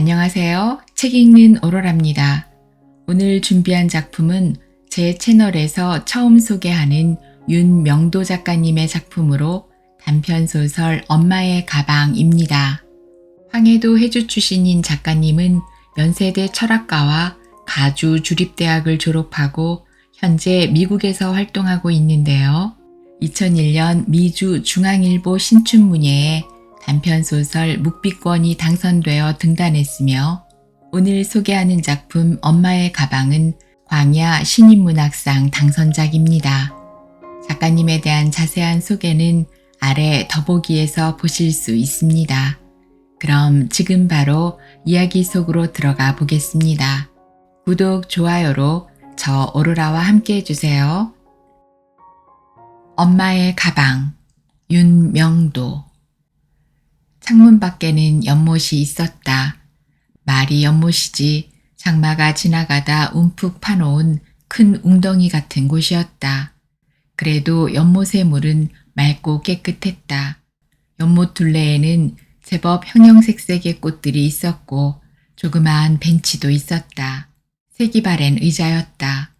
안녕하세요. 책 읽는 오로라입니다. 오늘 준비한 작품은 제 채널에서 처음 소개하는 윤명도 작가님의 작품으로 단편소설 엄마의 가방입니다. 황해도 해주 출신인 작가님은 연세대 철학과와 가주 주립대학을 졸업하고 현재 미국에서 활동하고 있는데요. 2001년 미주 중앙일보 신춘문예에 단편소설 묵비권이 당선되어 등단했으며 오늘 소개하는 작품 엄마의 가방은 광야 신인문학상 당선작입니다. 작가님에 대한 자세한 소개는 아래 더보기에서 보실 수 있습니다. 그럼 지금 바로 이야기 속으로 들어가 보겠습니다. 구독, 좋아요로 저 오로라와 함께 해주세요. 엄마의 가방, 윤명도. 창문 밖에는 연못이 있었다. 말이 연못이지 장마가 지나가다 움푹 파놓은 큰 웅덩이 같은 곳이었다. 그래도 연못의 물은 맑고 깨끗했다. 연못 둘레에는 제법 형형색색의 꽃들이 있었고 조그마한 벤치도 있었다. 세기바랜 의자였다.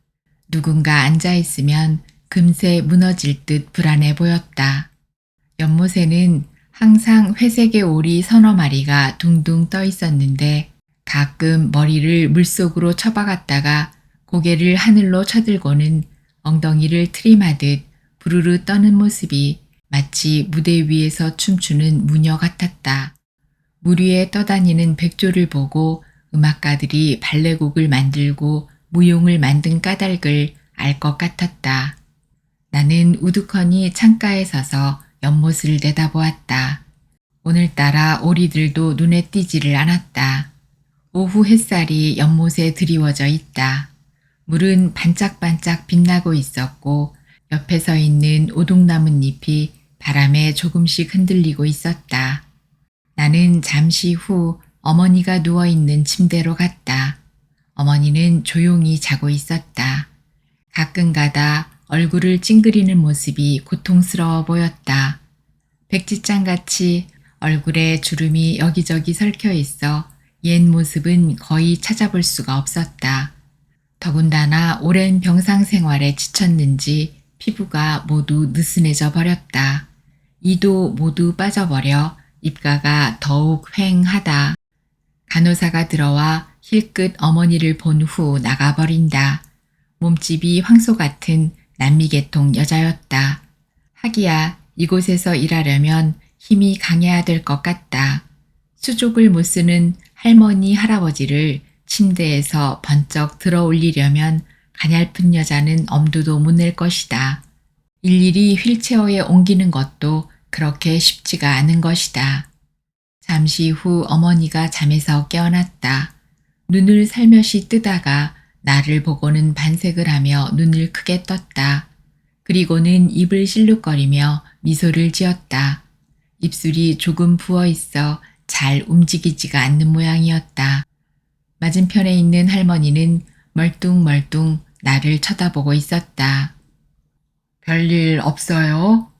누군가 앉아있으면 금세 무너질 듯 불안해 보였다. 연못에는 항상 회색의 오리 서너 마리가 둥둥 떠 있었는데 가끔 머리를 물속으로 쳐박았다가 고개를 하늘로 쳐들고는 엉덩이를 트림하듯 부르르 떠는 모습이 마치 무대 위에서 춤추는 무녀 같았다. 물 위에 떠다니는 백조를 보고 음악가들이 발레곡을 만들고 무용을 만든 까닭을 알 것 같았다. 나는 우두커니 창가에 서서 연못을 내다보았다. 오늘따라 오리들도 눈에 띄지를 않았다. 오후 햇살이 연못에 드리워져 있다. 물은 반짝반짝 빛나고 있었고 옆에 서 있는 오동나뭇잎이 바람에 조금씩 흔들리고 있었다. 나는 잠시 후 어머니가 누워있는 침대로 갔다. 어머니는 조용히 자고 있었다. 가끔가다 얼굴을 찡그리는 모습이 고통스러워 보였다. 백지장같이 얼굴에 주름이 여기저기 설켜 있어 옛 모습은 거의 찾아볼 수가 없었다. 더군다나 오랜 병상 생활에 지쳤는지 피부가 모두 느슨해져 버렸다. 이도 모두 빠져버려 입가가 더욱 휑하다. 간호사가 들어와 힐끗 어머니를 본 후 나가버린다. 몸집이 황소 같은 남미계통 여자였다. 하기야 이곳에서 일하려면 힘이 강해야 될 것 같다. 수족을 못 쓰는 할머니 할아버지를 침대에서 번쩍 들어 올리려면 가냘픈 여자는 엄두도 못 낼 것이다. 일일이 휠체어에 옮기는 것도 그렇게 쉽지가 않은 것이다. 잠시 후 어머니가 잠에서 깨어났다. 눈을 살며시 뜨다가 나를 보고는 반색을 하며 눈을 크게 떴다. 그리고는 입을 실룩거리며 미소를 지었다. 입술이 조금 부어 있어 잘 움직이지가 않는 모양이었다. 맞은편에 있는 할머니는 멀뚱멀뚱 나를 쳐다보고 있었다. 별일 없어요?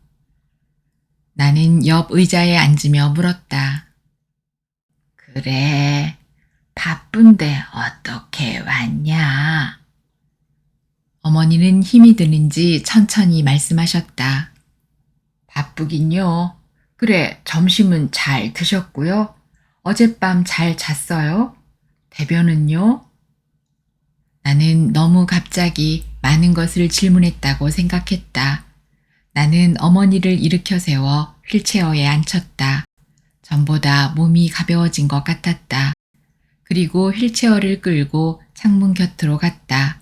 나는 옆 의자에 앉으며 물었다. 그래, 바쁜데 어떻게 왔냐? 어머니는 힘이 드는지 천천히 말씀하셨다. 바쁘긴요. 그래, 점심은 잘 드셨고요. 어젯밤 잘 잤어요? 대변은요? 나는 너무 갑자기 많은 것을 질문했다고 생각했다. 나는 어머니를 일으켜 세워 휠체어에 앉혔다. 전보다 몸이 가벼워진 것 같았다. 그리고 휠체어를 끌고 창문 곁으로 갔다.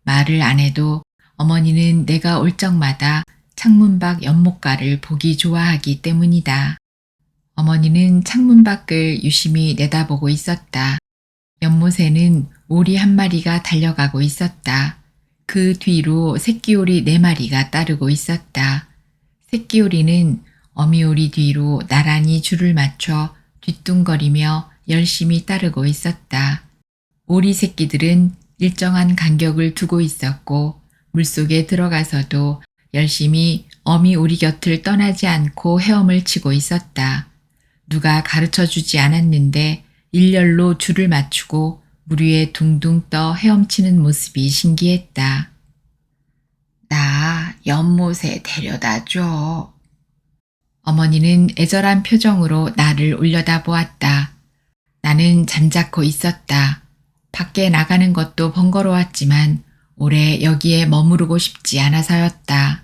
말을 안 해도 어머니는 내가 올 적마다 창문 밖 연못가를 보기 좋아하기 때문이다. 어머니는 창문 밖을 유심히 내다보고 있었다. 연못에는 오리 한 마리가 달려가고 있었다. 그 뒤로 새끼오리 4마리가 따르고 있었다. 새끼오리는 어미오리 뒤로 나란히 줄을 맞춰 뒤뚱거리며 열심히 따르고 있었다. 오리 새끼들은 일정한 간격을 두고 있었고 물속에 들어가서도 열심히 어미 오리 곁을 떠나지 않고 헤엄을 치고 있었다. 누가 가르쳐주지 않았는데 일렬로 줄을 맞추고 물 위에 둥둥 떠 헤엄치는 모습이 신기했다. 나 연못에 데려다 줘. 어머니는 애절한 표정으로 나를 올려다보았다. 나는 잠자코 있었다. 밖에 나가는 것도 번거로웠지만 오래 여기에 머무르고 싶지 않아서였다.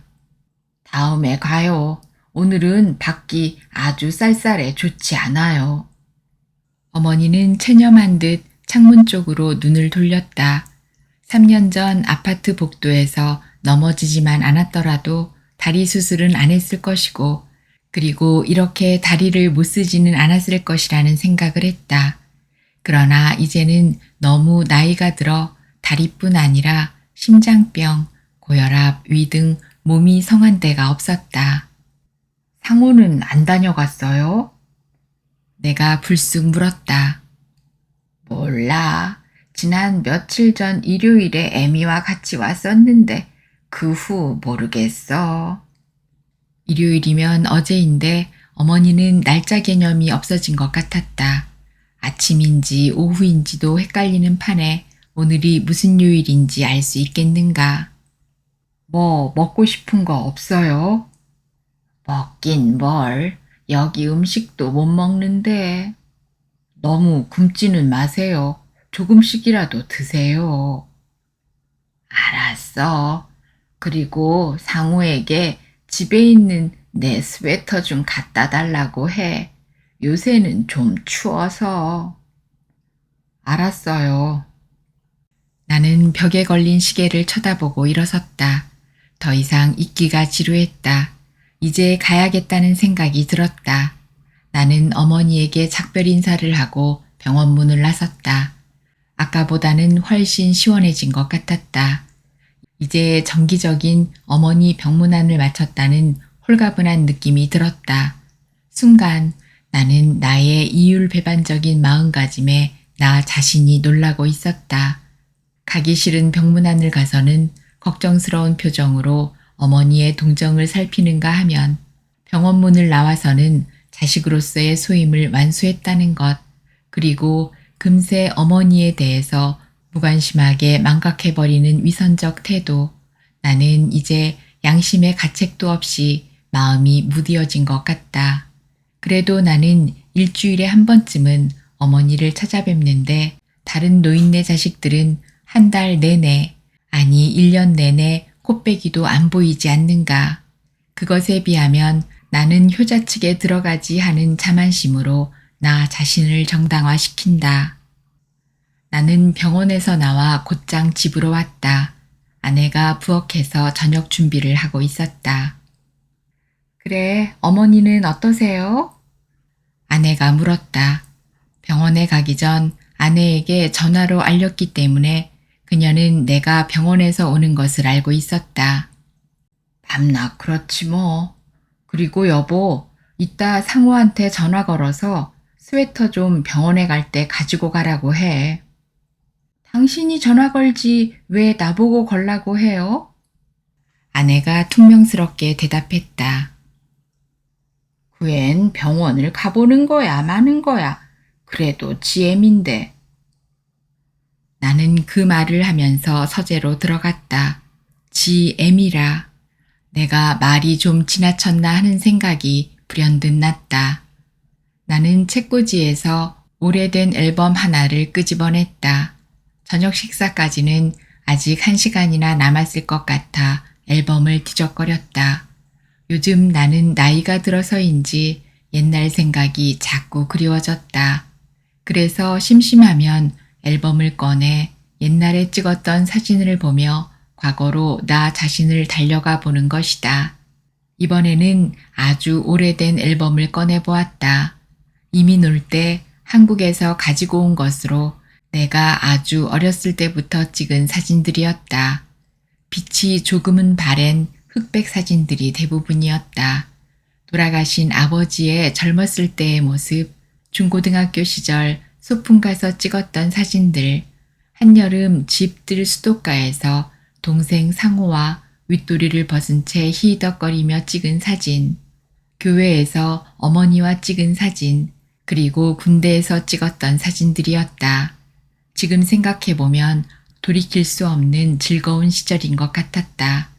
다음에 가요. 오늘은 밖이 아주 쌀쌀해 좋지 않아요. 어머니는 체념한 듯 창문 쪽으로 눈을 돌렸다. 3년 전 아파트 복도에서 넘어지지만 않았더라도 다리 수술은 안 했을 것이고, 그리고 이렇게 다리를 못 쓰지는 않았을 것이라는 생각을 했다. 그러나 이제는 너무 나이가 들어 다리뿐 아니라 심장병, 고혈압, 위 등 몸이 성한 데가 없었다. 상호는 안 다녀갔어요? 내가 불쑥 물었다. 몰라. 지난 며칠 전 일요일에 애미와 같이 왔었는데 그 후 모르겠어. 일요일이면 어제인데 어머니는 날짜 개념이 없어진 것 같았다. 아침인지 오후인지도 헷갈리는 판에 오늘이 무슨 요일인지 알 수 있겠는가. 뭐 먹고 싶은 거 없어요? 먹긴 뭘. 여기 음식도 못 먹는데. 너무 굶지는 마세요. 조금씩이라도 드세요. 알았어. 그리고 상우에게 집에 있는 내 스웨터 좀 갖다 달라고 해. 요새는 좀 추워서. 알았어요. 나는 벽에 걸린 시계를 쳐다보고 일어섰다. 더 이상 있기가 지루했다. 이제 가야겠다는 생각이 들었다. 나는 어머니에게 작별 인사를 하고 병원 문을 나섰다. 아까보다는 훨씬 시원해진 것 같았다. 이제 정기적인 어머니 병문안을 마쳤다는 홀가분한 느낌이 들었다. 순간 나는 나의 이율배반적인 마음가짐에 나 자신이 놀라고 있었다. 가기 싫은 병문안을 가서는 걱정스러운 표정으로 어머니의 동정을 살피는가 하면 병원 문을 나와서는 자식으로서의 소임을 완수했다는 것, 그리고 금세 어머니에 대해서 무관심하게 망각해버리는 위선적 태도, 나는 이제 양심의 가책도 없이 마음이 무디어진 것 같다. 그래도 나는 일주일에 한 번쯤은 어머니를 찾아뵙는데 다른 노인네 자식들은 한 달 내내, 아니 1년 내내 코빼기도 안 보이지 않는가. 그것에 비하면 나는 효자 측에 들어가지 하는 자만심으로 나 자신을 정당화시킨다. 나는 병원에서 나와 곧장 집으로 왔다. 아내가 부엌에서 저녁 준비를 하고 있었다. 그래, 어머니는 어떠세요? 아내가 물었다. 병원에 가기 전 아내에게 전화로 알렸기 때문에 그녀는 내가 병원에서 오는 것을 알고 있었다. 밤낮 그렇지 뭐. 그리고 여보, 이따 상우한테 전화 걸어서 스웨터 좀 병원에 갈 때 가지고 가라고 해. 당신이 전화 걸지 왜 나보고 걸라고 해요? 아내가 퉁명스럽게 대답했다. 그 앤 병원을 가보는 거야, 마는 거야. 그래도 지엠인데. 나는 그 말을 하면서 서재로 들어갔다. 지엠이라. 내가 말이 좀 지나쳤나 하는 생각이 불현듯 났다. 나는 책꽂이에서 오래된 앨범 하나를 끄집어냈다. 저녁 식사까지는 아직 1시간이나 남았을 것 같아 앨범을 뒤적거렸다. 요즘 나는 나이가 들어서인지 옛날 생각이 자꾸 그리워졌다. 그래서 심심하면 앨범을 꺼내 옛날에 찍었던 사진을 보며 과거로 나 자신을 달려가 보는 것이다. 이번에는 아주 오래된 앨범을 꺼내보았다. 이미 놀 때 한국에서 가지고 온 것으로 내가 아주 어렸을 때부터 찍은 사진들이었다. 빛이 조금은 바랜 흑백 사진들이 대부분이었다. 돌아가신 아버지의 젊었을 때의 모습, 중고등학교 시절 소풍 가서 찍었던 사진들, 한여름 집들 수도가에서 동생 상호와 윗도리를 벗은 채 히덕거리며 찍은 사진, 교회에서 어머니와 찍은 사진, 그리고 군대에서 찍었던 사진들이었다. 지금 생각해보면 돌이킬 수 없는 즐거운 시절인 것 같았다.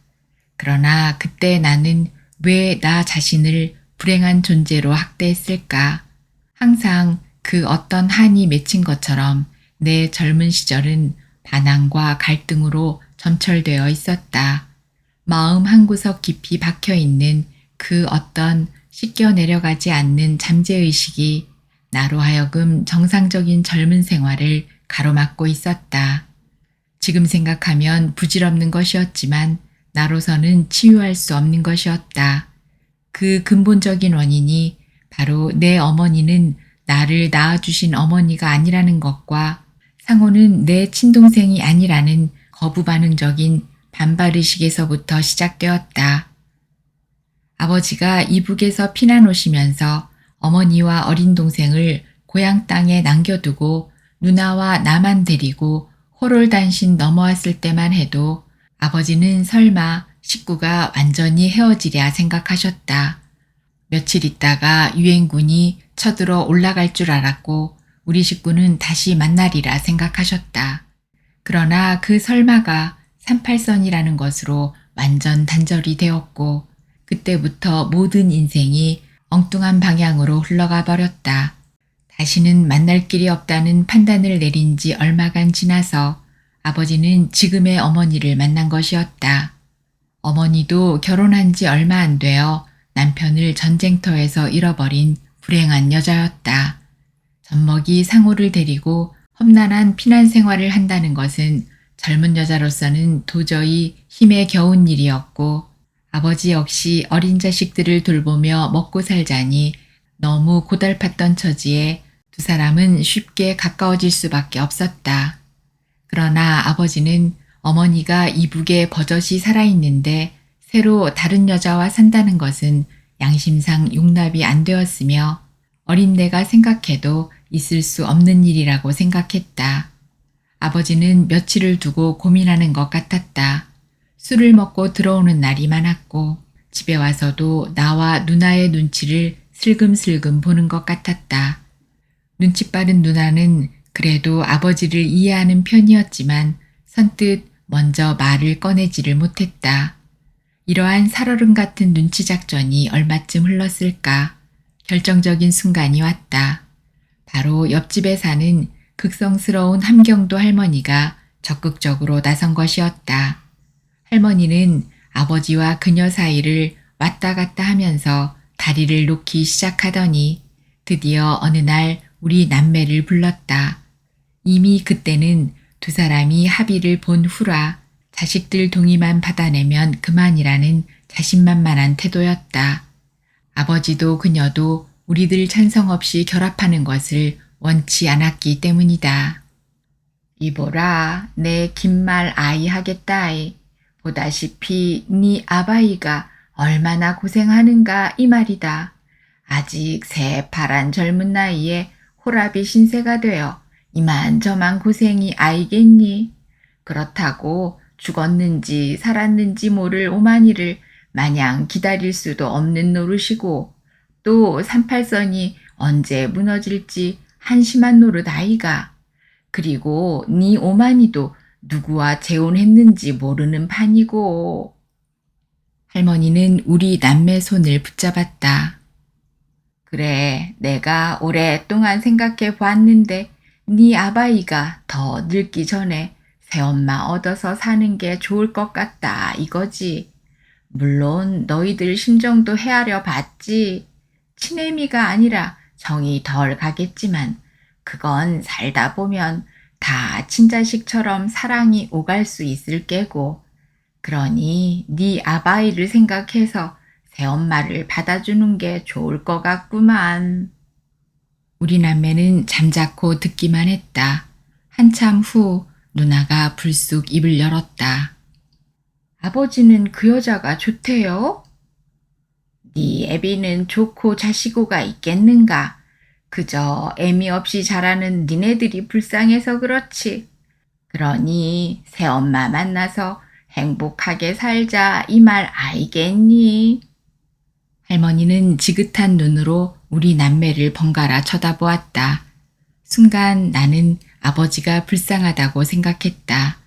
그러나 그때 나는 왜 나 자신을 불행한 존재로 학대했을까? 항상 그 어떤 한이 맺힌 것처럼 내 젊은 시절은 반항과 갈등으로 점철되어 있었다. 마음 한구석 깊이 박혀 있는 그 어떤 씻겨 내려가지 않는 잠재의식이 나로 하여금 정상적인 젊은 생활을 가로막고 있었다. 지금 생각하면 부질없는 것이었지만 나로서는 치유할 수 없는 것이었다. 그 근본적인 원인이 바로 내 어머니는 나를 낳아주신 어머니가 아니라는 것과 상호는 내 친동생이 아니라는 거부 반응적인 반발의식에서부터 시작되었다. 아버지가 이북에서 피난 오시면서 어머니와 어린 동생을 고향 땅에 남겨두고 누나와 나만 데리고 호롤단신 넘어왔을 때만 해도 아버지는 설마 식구가 완전히 헤어지랴 생각하셨다. 며칠 있다가 유엔군이 쳐들어 올라갈 줄 알았고 우리 식구는 다시 만나리라 생각하셨다. 그러나 그 설마가 38선이라는 것으로 완전 단절이 되었고 그때부터 모든 인생이 엉뚱한 방향으로 흘러가 버렸다. 다시는 만날 길이 없다는 판단을 내린 지 얼마간 지나서 아버지는 지금의 어머니를 만난 것이었다. 어머니도 결혼한 지 얼마 안 되어 남편을 전쟁터에서 잃어버린 불행한 여자였다. 젖먹이 상호를 데리고 험난한 피난 생활을 한다는 것은 젊은 여자로서는 도저히 힘에 겨운 일이었고 아버지 역시 어린 자식들을 돌보며 먹고 살자니 너무 고달팠던 처지에 두 사람은 쉽게 가까워질 수밖에 없었다. 그러나 아버지는 어머니가 이북에 버젓이 살아있는데 새로 다른 여자와 산다는 것은 양심상 용납이 안 되었으며 어린 내가 생각해도 있을 수 없는 일이라고 생각했다. 아버지는 며칠을 두고 고민하는 것 같았다. 술을 먹고 들어오는 날이 많았고 집에 와서도 나와 누나의 눈치를 슬금슬금 보는 것 같았다. 눈치 빠른 누나는 그래도 아버지를 이해하는 편이었지만 선뜻 먼저 말을 꺼내지를 못했다. 이러한 살얼음 같은 눈치 작전이 얼마쯤 흘렀을까? 결정적인 순간이 왔다. 바로 옆집에 사는 극성스러운 함경도 할머니가 적극적으로 나선 것이었다. 할머니는 아버지와 그녀 사이를 왔다 갔다 하면서 다리를 놓기 시작하더니 드디어 어느 날 우리 남매를 불렀다. 이미 그때는 두 사람이 합의를 본 후라 자식들 동의만 받아내면 그만이라는 자신만만한 태도였다. 아버지도 그녀도 우리들 찬성 없이 결합하는 것을 원치 않았기 때문이다. 이보라, 내 긴말 아이 하겠다이. 보다시피 네 아바이가 얼마나 고생하는가 이 말이다. 아직 새파란 젊은 나이에 호랍이 신세가 되어 이만저만 고생이 아이겠니? 그렇다고 죽었는지 살았는지 모를 오마니를 마냥 기다릴 수도 없는 노릇이고 또 38선이 언제 무너질지 한심한 노릇 아이가. 그리고 네 오마니도 누구와 재혼했는지 모르는 판이고. 할머니는 우리 남매 손을 붙잡았다. 그래, 내가 오랫동안 생각해 보았는데 네 아바이가 더 늙기 전에 새엄마 얻어서 사는 게 좋을 것 같다 이거지. 물론 너희들 심정도 헤아려 봤지. 친애미가 아니라 정이 덜 가겠지만 그건 살다 보면 다 친자식처럼 사랑이 오갈 수 있을 게고. 그러니 네 아바이를 생각해서 새엄마를 받아주는 게 좋을 것 같구만. 우리 남매는 잠자코 듣기만 했다. 한참 후 누나가 불쑥 입을 열었다. 아버지는 그 여자가 좋대요? 네 애비는 좋고 자시고가 있겠는가? 그저 애미 없이 자라는 니네들이 불쌍해서 그렇지. 그러니 새엄마 만나서 행복하게 살자 이 말 알겠니? 할머니는 지긋한 눈으로 우리 남매를 번갈아 쳐다보았다. 순간 나는 아버지가 불쌍하다고 생각했다.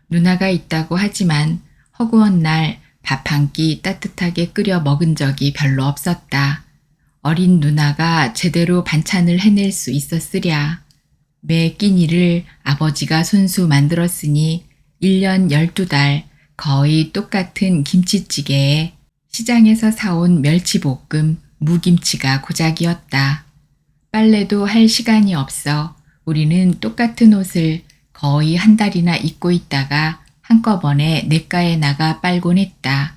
누나가 있다고 하지만 허구한 날 밥 한 끼 따뜻하게 끓여 먹은 적이 별로 없었다. 어린 누나가 제대로 반찬을 해낼 수 있었으랴. 매 끼니를 아버지가 손수 만들었으니 1년 12달 거의 똑같은 김치찌개에 시장에서 사온 멸치볶음, 무김치가 고작이었다. 빨래도 할 시간이 없어 우리는 똑같은 옷을 거의 한 달이나 입고 있다가 한꺼번에 냇가에 나가 빨곤 했다.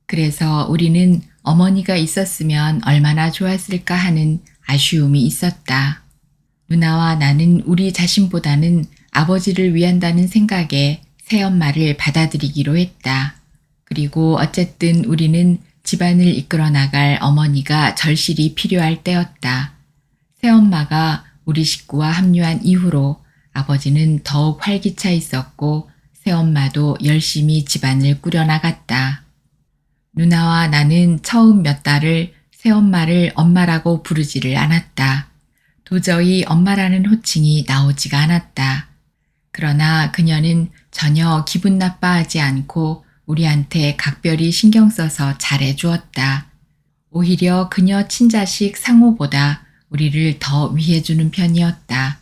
그래서 우리는 어머니가 있었으면 얼마나 좋았을까 하는 아쉬움이 있었다. 누나와 나는 우리 자신보다는 아버지를 위한다는 생각에 새엄마를 받아들이기로 했다. 그리고 어쨌든 우리는 집안을 이끌어 나갈 어머니가 절실히 필요할 때였다. 새엄마가 우리 식구와 합류한 이후로 아버지는 더욱 활기차 있었고 새엄마도 열심히 집안을 꾸려나갔다. 누나와 나는 처음 몇 달을 새엄마를 엄마라고 부르지를 않았다. 도저히 엄마라는 호칭이 나오지가 않았다. 그러나 그녀는 전혀 기분 나빠하지 않고 우리한테 각별히 신경 써서 잘해주었다. 오히려 그녀 친자식 상호보다 우리를 더 위해주는 편이었다.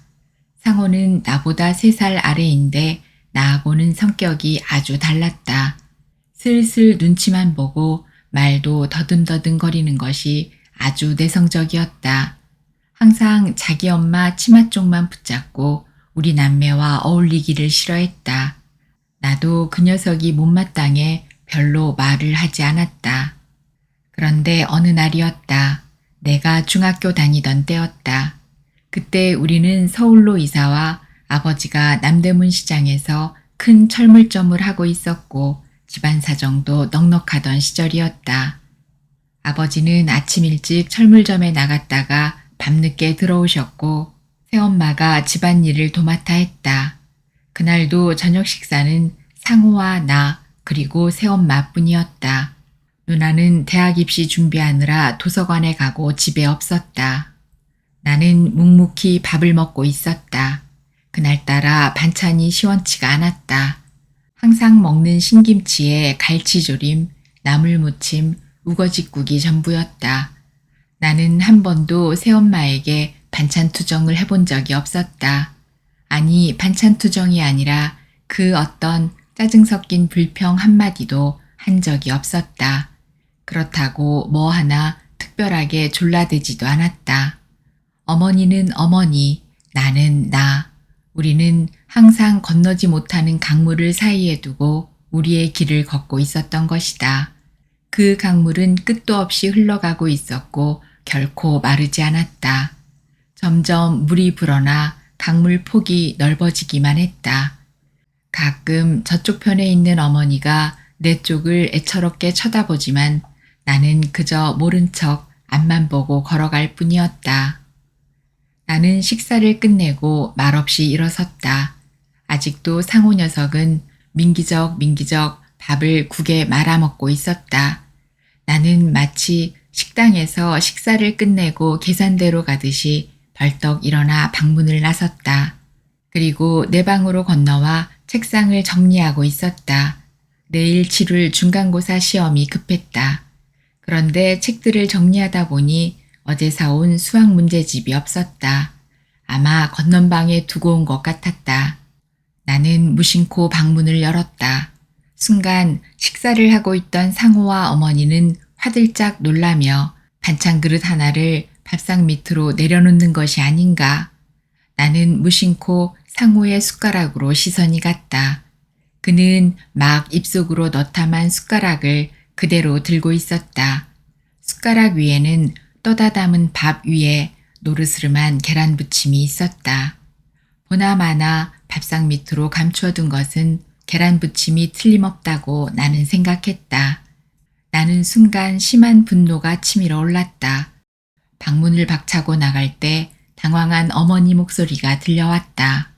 상호는 나보다 3살 아래인데 나하고는 성격이 아주 달랐다. 슬슬 눈치만 보고 말도 더듬더듬거리는 것이 아주 내성적이었다. 항상 자기 엄마 치마 쪽만 붙잡고 우리 남매와 어울리기를 싫어했다. 나도 그 녀석이 못마땅해 별로 말을 하지 않았다. 그런데 어느 날이었다. 내가 중학교 다니던 때였다. 그때 우리는 서울로 이사와 아버지가 남대문 시장에서 큰 철물점을 하고 있었고 집안 사정도 넉넉하던 시절이었다. 아버지는 아침 일찍 철물점에 나갔다가 밤늦게 들어오셨고 새엄마가 집안일을 도맡아 했다. 그날도 저녁 식사는 상호와 나 그리고 새엄마뿐이었다. 누나는 대학 입시 준비하느라 도서관에 가고 집에 없었다. 나는 묵묵히 밥을 먹고 있었다. 그날따라 반찬이 시원치가 않았다. 항상 먹는 신김치에 갈치조림, 나물무침, 우거지국이 전부였다. 나는 한 번도 새엄마에게 반찬 투정을 해본 적이 없었다. 아니, 반찬 투정이 아니라 그 어떤 짜증 섞인 불평 한마디도 한 적이 없었다. 그렇다고 뭐 하나 특별하게 졸라대지도 않았다. 어머니는 어머니, 나는 나. 우리는 항상 건너지 못하는 강물을 사이에 두고 우리의 길을 걷고 있었던 것이다. 그 강물은 끝도 없이 흘러가고 있었고 결코 마르지 않았다. 점점 물이 불어나 강물 폭이 넓어지기만 했다. 가끔 저쪽 편에 있는 어머니가 내 쪽을 애처롭게 쳐다보지만 나는 그저 모른 척 앞만 보고 걸어갈 뿐이었다. 나는 식사를 끝내고 말없이 일어섰다. 아직도 상호 녀석은 민기적 밥을 국에 말아먹고 있었다. 나는 마치 식당에서 식사를 끝내고 계산대로 가듯이 벌떡 일어나 방문을 나섰다. 그리고 내 방으로 건너와 책상을 정리하고 있었다. 내일 치룰 중간고사 시험이 급했다. 그런데 책들을 정리하다 보니 어제 사온 수학 문제집이 없었다. 아마 건넌방에 두고 온 것 같았다. 나는 무심코 방문을 열었다. 순간 식사를 하고 있던 상호와 어머니는 화들짝 놀라며 반찬 그릇 하나를 밥상 밑으로 내려놓는 것이 아닌가. 나는 무심코 상호의 숟가락으로 시선이 갔다. 그는 막 입속으로 넣다만 숟가락을 그대로 들고 있었다. 숟가락 위에는 떠다 담은 밥 위에 노르스름한 계란 부침이 있었다. 보나마나 밥상 밑으로 감추어둔 것은 계란 부침이 틀림없다고 나는 생각했다. 나는 순간 심한 분노가 치밀어 올랐다. 방문을 박차고 나갈 때 당황한 어머니 목소리가 들려왔다.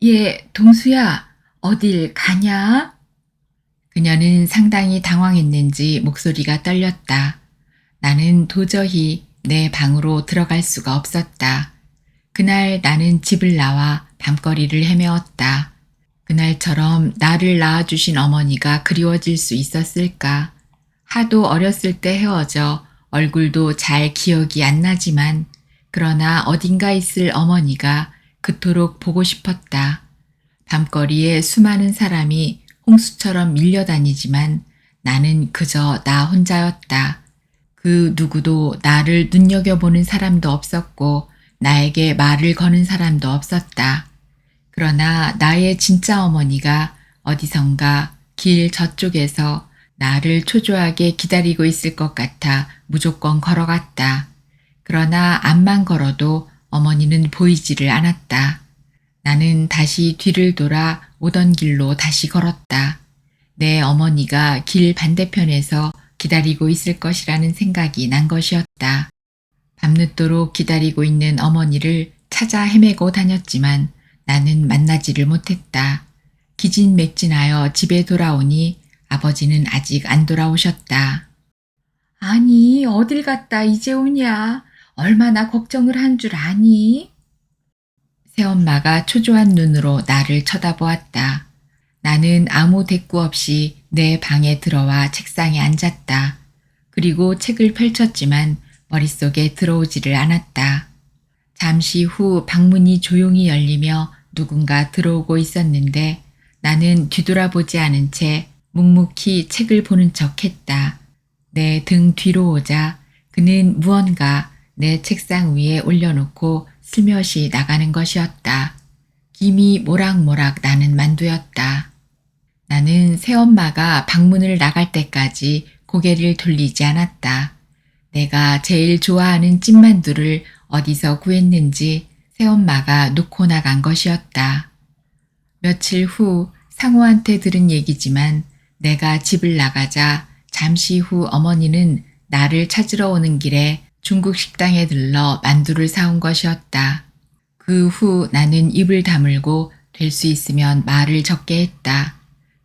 예, 동수야, 어딜 가냐? 그녀는 상당히 당황했는지 목소리가 떨렸다. 나는 도저히 내 방으로 들어갈 수가 없었다. 그날 나는 집을 나와 밤거리를 헤매었다. 그날처럼 나를 낳아주신 어머니가 그리워질 수 있었을까? 하도 어렸을 때 헤어져 얼굴도 잘 기억이 안 나지만 그러나 어딘가 있을 어머니가 그토록 보고 싶었다. 밤거리에 수많은 사람이 홍수처럼 밀려다니지만 나는 그저 나 혼자였다. 그 누구도 나를 눈여겨보는 사람도 없었고 나에게 말을 거는 사람도 없었다. 그러나 나의 진짜 어머니가 어디선가 길 저쪽에서 나를 초조하게 기다리고 있을 것 같아 무조건 걸어갔다. 그러나 앞만 걸어도 어머니는 보이지를 않았다. 나는 다시 뒤를 돌아 오던 길로 다시 걸었다. 내 어머니가 길 반대편에서 기다리고 있을 것이라는 생각이 난 것이었다. 밤늦도록 기다리고 있는 어머니를 찾아 헤매고 다녔지만 나는 만나지를 못했다. 기진맥진하여 집에 돌아오니 아버지는 아직 안 돌아오셨다. 아니, 어딜 갔다 이제 오냐? 얼마나 걱정을 한 줄 아니? 새엄마가 초조한 눈으로 나를 쳐다보았다. 나는 아무 대꾸 없이 내 방에 들어와 책상에 앉았다. 그리고 책을 펼쳤지만 머릿속에 들어오지를 않았다. 잠시 후 방문이 조용히 열리며 누군가 들어오고 있었는데 나는 뒤돌아보지 않은 채 묵묵히 책을 보는 척 했다. 내 등 뒤로 오자 그는 무언가 내 책상 위에 올려놓고 슬며시 나가는 것이었다. 김이 모락모락 나는 만두였다. 나는 새엄마가 방문을 나갈 때까지 고개를 돌리지 않았다. 내가 제일 좋아하는 찐만두를 어디서 구했는지 새엄마가 놓고 나간 것이었다. 며칠 후 상호한테 들은 얘기지만 내가 집을 나가자 잠시 후 어머니는 나를 찾으러 오는 길에 중국 식당에 들러 만두를 사온 것이었다. 그 후 나는 입을 다물고 될 수 있으면 말을 적게 했다.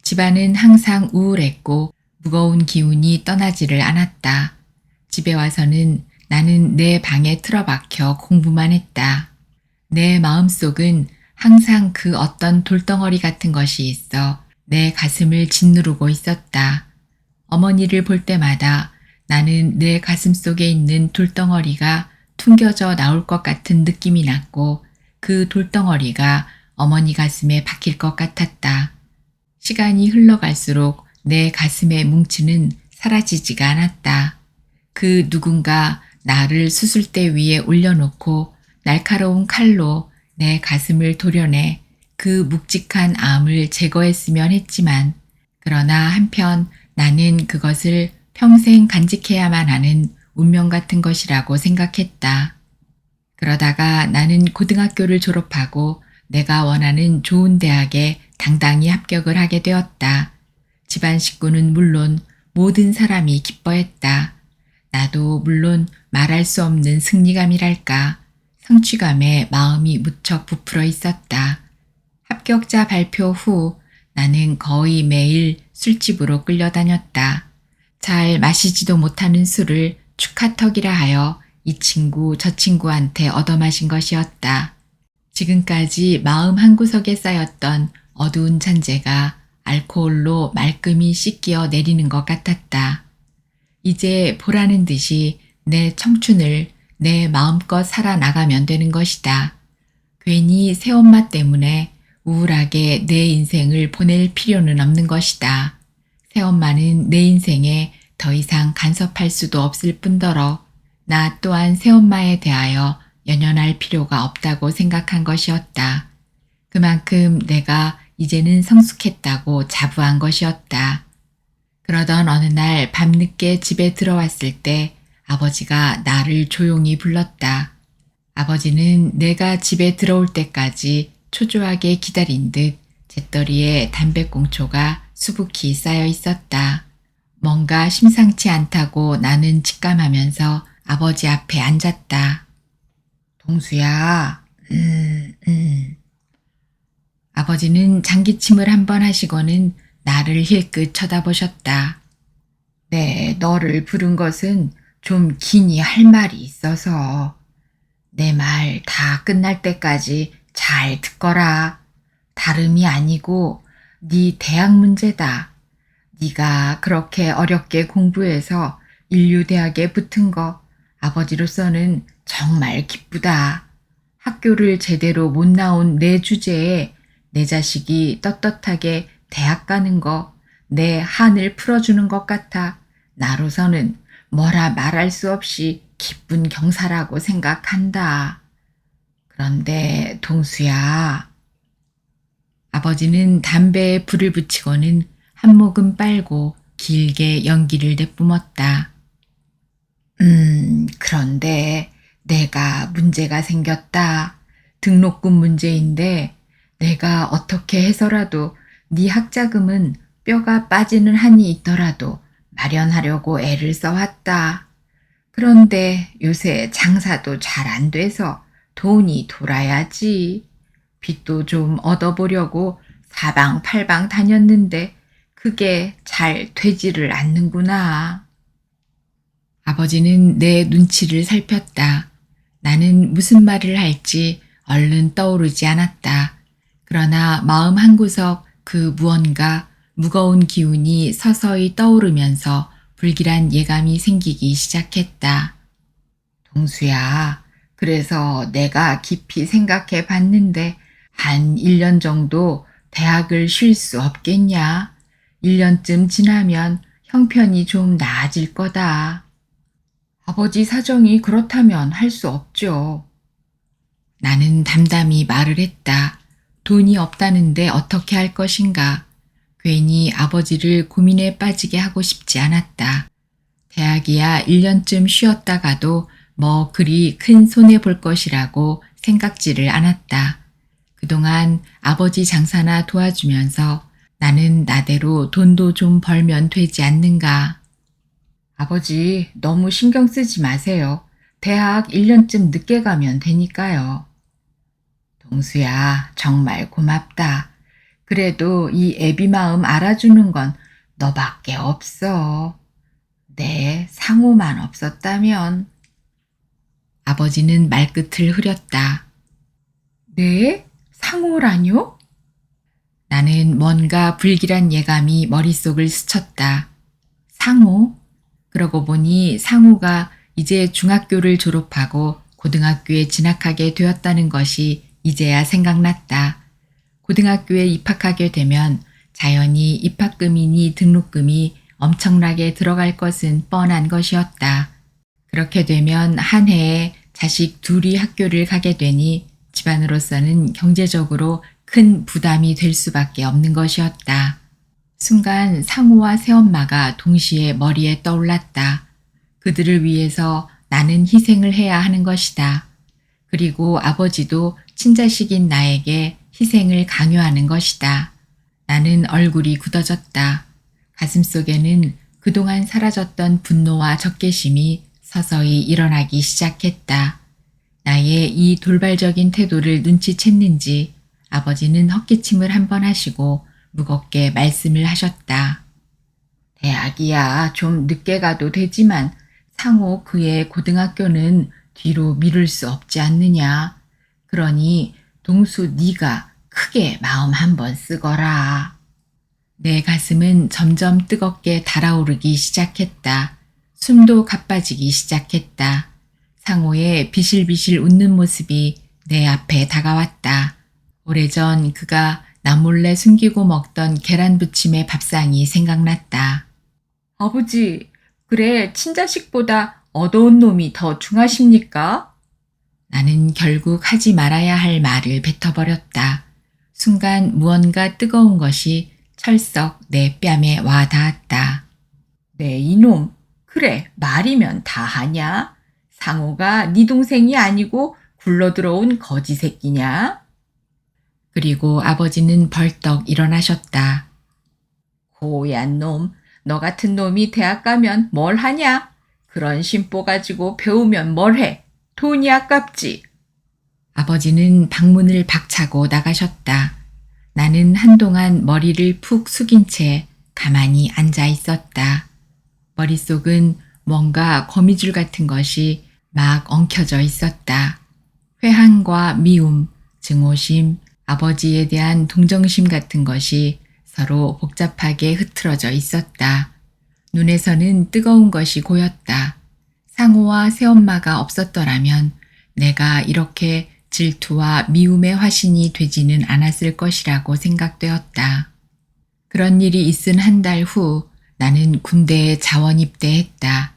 집안은 항상 우울했고 무거운 기운이 떠나지를 않았다. 집에 와서는 나는 내 방에 틀어박혀 공부만 했다. 내 마음속은 항상 그 어떤 돌덩어리 같은 것이 있어 내 가슴을 짓누르고 있었다. 어머니를 볼 때마다 나는 내 가슴 속에 있는 돌덩어리가 퉁겨져 나올 것 같은 느낌이 났고 그 돌덩어리가 어머니 가슴에 박힐 것 같았다. 시간이 흘러갈수록 내 가슴의 뭉치는 사라지지가 않았다. 그 누군가 나를 수술대 위에 올려놓고 날카로운 칼로 내 가슴을 도려내 그 묵직한 암을 제거했으면 했지만 그러나 한편 나는 그것을 평생 간직해야만 하는 운명 같은 것이라고 생각했다. 그러다가 나는 고등학교를 졸업하고 내가 원하는 좋은 대학에 당당히 합격을 하게 되었다. 집안 식구는 물론 모든 사람이 기뻐했다. 나도 물론 말할 수 없는 승리감이랄까, 성취감에 마음이 무척 부풀어 있었다. 합격자 발표 후 나는 거의 매일 술집으로 끌려다녔다. 잘 마시지도 못하는 술을 축하턱이라 하여 이 친구 저 친구한테 얻어마신 것이었다. 지금까지 마음 한구석에 쌓였던 어두운 잔재가 알코올로 말끔히 씻겨 내리는 것 같았다. 이제 보라는 듯이 내 청춘을 내 마음껏 살아나가면 되는 것이다. 괜히 새엄마 때문에 우울하게 내 인생을 보낼 필요는 없는 것이다. 새엄마는 내 인생에 더 이상 간섭할 수도 없을 뿐더러 나 또한 새엄마에 대하여 연연할 필요가 없다고 생각한 것이었다. 그만큼 내가 이제는 성숙했다고 자부한 것이었다. 그러던 어느 날 밤늦게 집에 들어왔을 때 아버지가 나를 조용히 불렀다. 아버지는 내가 집에 들어올 때까지 초조하게 기다린 듯 잿더리에 담배꽁초가 수북히 쌓여 있었다. 뭔가 심상치 않다고 나는 직감하면서 아버지 앞에 앉았다. 동수야, 아버지는 장기침을 한번 하시고는 나를 힐끗 쳐다보셨다. 네, 너를 부른 것은 좀 기니 할 말이 있어서 내 말 다 끝날 때까지 잘 듣거라. 다름이 아니고 네 대학 문제다. 네가 그렇게 어렵게 공부해서 인류대학에 붙은 거 아버지로서는 정말 기쁘다. 학교를 제대로 못 나온 내 주제에 내 자식이 떳떳하게 대학 가는 거 내 한을 풀어주는 것 같아 나로서는 뭐라 말할 수 없이 기쁜 경사라고 생각한다. 그런데 동수야, 아버지는 담배에 불을 붙이고는 한 모금 빨고 길게 연기를 내뿜었다. 그런데 내가 문제가 생겼다. 등록금 문제인데 내가 어떻게 해서라도 네 학자금은 뼈가 빠지는 한이 있더라도 마련하려고 애를 써왔다. 그런데 요새 장사도 잘 안 돼서 돈이 돌아야지. 빚도 좀 얻어보려고 사방팔방 다녔는데 그게 잘 되지를 않는구나. 아버지는 내 눈치를 살폈다. 나는 무슨 말을 할지 얼른 떠오르지 않았다. 그러나 마음 한구석 그 무언가 무거운 기운이 서서히 떠오르면서 불길한 예감이 생기기 시작했다. 동수야, 그래서 내가 깊이 생각해 봤는데 한 1년 정도 대학을 쉴 수 없겠냐? 1년쯤 지나면 형편이 좀 나아질 거다. 아버지 사정이 그렇다면 할 수 없죠. 나는 담담히 말을 했다. 돈이 없다는데 어떻게 할 것인가? 괜히 아버지를 고민에 빠지게 하고 싶지 않았다. 대학이야 1년쯤 쉬었다가도 뭐 그리 큰 손해 볼 것이라고 생각지를 않았다. 그동안 아버지 장사나 도와주면서 나는 나대로 돈도 좀 벌면 되지 않는가. 아버지 너무 신경 쓰지 마세요. 대학 1년쯤 늦게 가면 되니까요. 동수야, 정말 고맙다. 그래도 이 애비 마음 알아주는 건 너밖에 없어. 네, 상호만 없었다면. 아버지는 말끝을 흐렸다. 네? 상호라뇨? 나는 뭔가 불길한 예감이 머릿속을 스쳤다. 상호? 그러고 보니 상호가 이제 중학교를 졸업하고 고등학교에 진학하게 되었다는 것이 이제야 생각났다. 고등학교에 입학하게 되면 자연히 입학금이니 등록금이 엄청나게 들어갈 것은 뻔한 것이었다. 그렇게 되면 한 해에 자식 둘이 학교를 가게 되니 집안으로서는 경제적으로 큰 부담이 될 수밖에 없는 것이었다. 순간 상호와 새엄마가 동시에 머리에 떠올랐다. 그들을 위해서 나는 희생을 해야 하는 것이다. 그리고 아버지도 친자식인 나에게 희생을 강요하는 것이다. 나는 얼굴이 굳어졌다. 가슴속에는 그동안 사라졌던 분노와 적개심이 서서히 일어나기 시작했다. 나의 이 돌발적인 태도를 눈치챘는지 아버지는 헛기침을 한 번 하시고 무겁게 말씀을 하셨다. 대학이야 좀 늦게 가도 되지만 상호 그의 고등학교는 뒤로 미룰 수 없지 않느냐. 그러니 동수 네가 크게 마음 한번 쓰거라. 내 가슴은 점점 뜨겁게 달아오르기 시작했다. 숨도 가빠지기 시작했다. 상호의 비실비실 웃는 모습이 내 앞에 다가왔다. 오래전 그가 나 몰래 숨기고 먹던 계란부침의 밥상이 생각났다. 아버지, 그래 친자식보다 어두운 놈이 더 중하십니까? 나는 결국 하지 말아야 할 말을 뱉어버렸다. 순간 무언가 뜨거운 것이 철썩 내 뺨에 와 닿았다. 네 이놈, 그래 말이면 다 하냐? 상호가 네 동생이 아니고 굴러들어온 거지 새끼냐? 그리고 아버지는 벌떡 일어나셨다. 고얀 놈, 너 같은 놈이 대학 가면 뭘 하냐? 그런 심보 가지고 배우면 뭘 해? 돈이 아깝지. 아버지는 방문을 박차고 나가셨다. 나는 한동안 머리를 푹 숙인 채 가만히 앉아 있었다. 머릿속은 뭔가 거미줄 같은 것이 막 엉켜져 있었다. 회한과 미움, 증오심, 아버지에 대한 동정심 같은 것이 서로 복잡하게 흐트러져 있었다. 눈에서는 뜨거운 것이 고였다. 상호와 새엄마가 없었더라면 내가 이렇게 질투와 미움의 화신이 되지는 않았을 것이라고 생각되었다. 그런 일이 있은 한 달 후 나는 군대에 자원 입대했다.